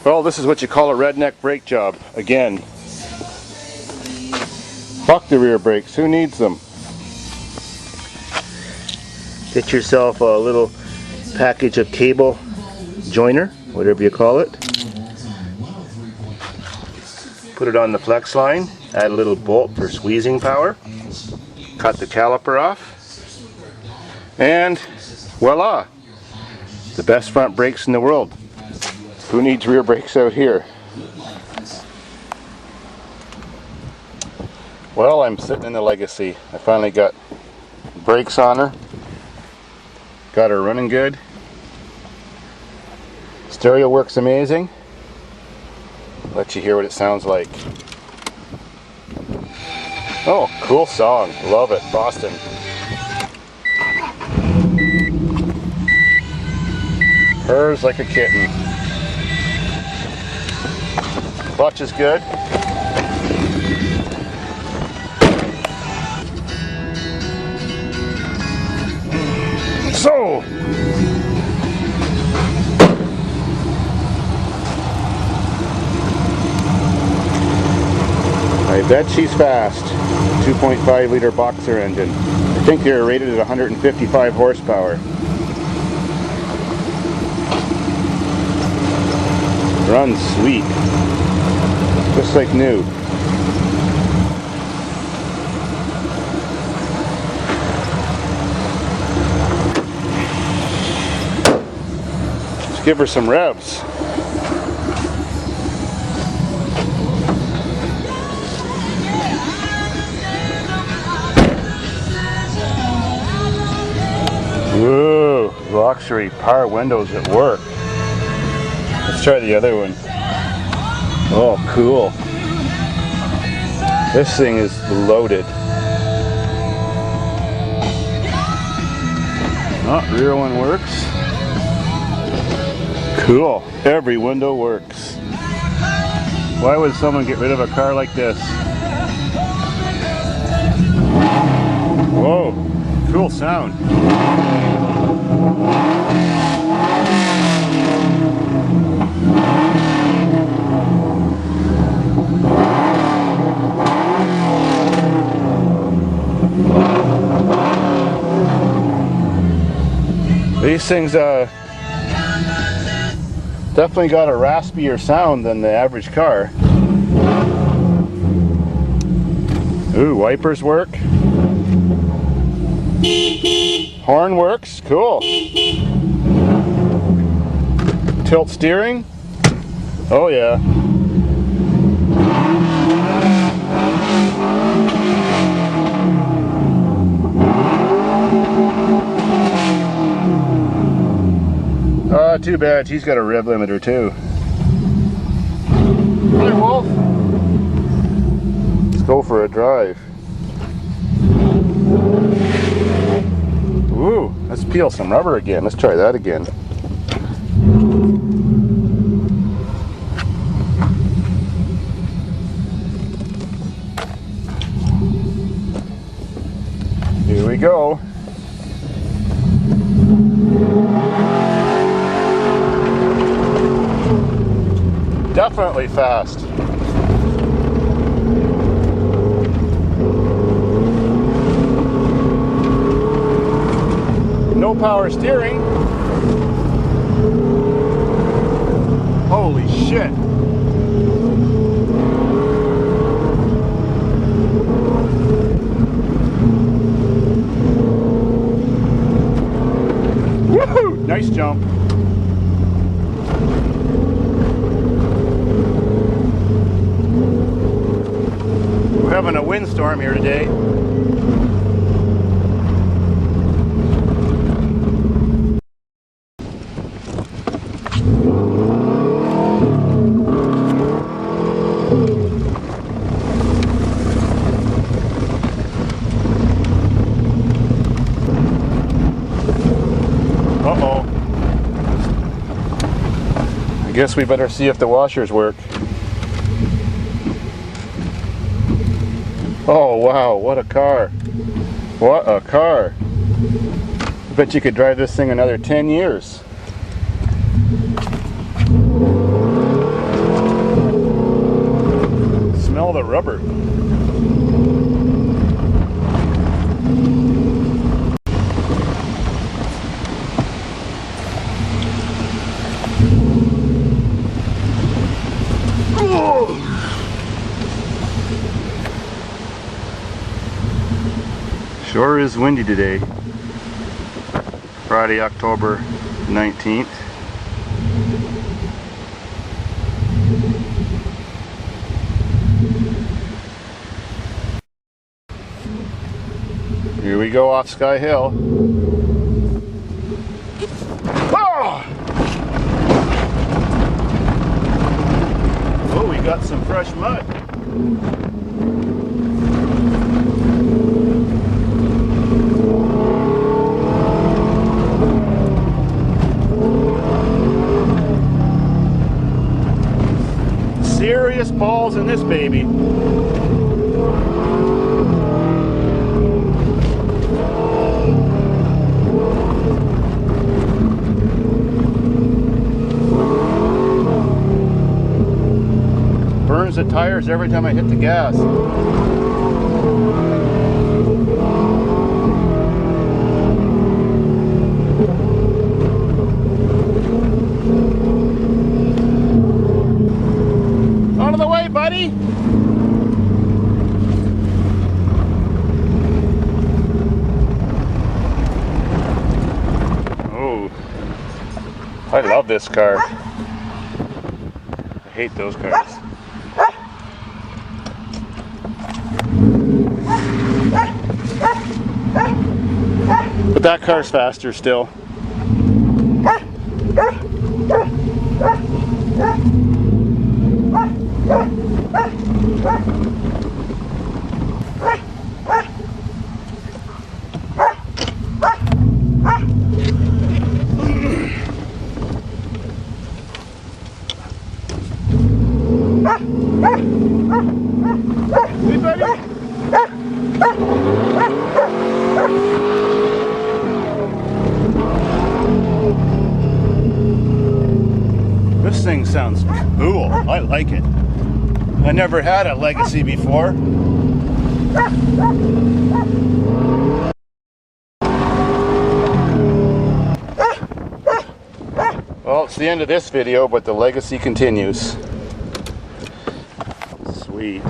Well, this is what you call a redneck brake job. Again, fuck the rear brakes. Who needs them? Get yourself a little package of cable joiner, whatever you call it. Put it on the flex line. Add a little bolt for squeezing power. Cut the caliper off. And voila! The best front brakes in the world. Who needs rear brakes out here? Well, I'm sitting in the Legacy. I finally got brakes on her. Got her running good. Stereo works amazing. Let you hear what it sounds like. Oh, cool song. Love it. Boston. Purrs like a kitten. Clutch is good. So, I bet she's fast. 2.5 liter boxer engine. I think they're rated at 155 horsepower. Runs sweet. Just like new. Let's give her some revs. Whoa, luxury power windows at work. Let's try the other one. Oh, cool. This thing is loaded. Oh, rear one works. Cool. Every window works. Why would someone get rid of a car like this? Whoa, cool sound. These things definitely got a raspier sound than the average car. Ooh, wipers work. Horn works, cool. Tilt steering. Oh yeah. Too bad, he's got a rev limiter too. Hi, Wolf. Let's go for a drive. Ooh, let's peel some rubber again. Let's try that again. Here we go. Definitely fast. No power steering. Holy shit. Woohoo! Nice jump. We're having a windstorm here today. Uh-oh. I guess we better see if the washers work. Oh wow, what a car. What a car. I bet you could drive this thing another 10 years. all the rubber. Sure is windy today. Friday, October 19th. Here we go off Sky Hill. Oh! Oh, we got some fresh mud. Serious balls in this baby. Burns the tires every time I hit the gas. Out of the way, buddy! Oh, I love this car. I hate those cars. But that car's faster still. Hey, buddy. This thing sounds cool. I like it. I never had a Legacy before. Well, it's the end of this video, but the Legacy continues. Sweet.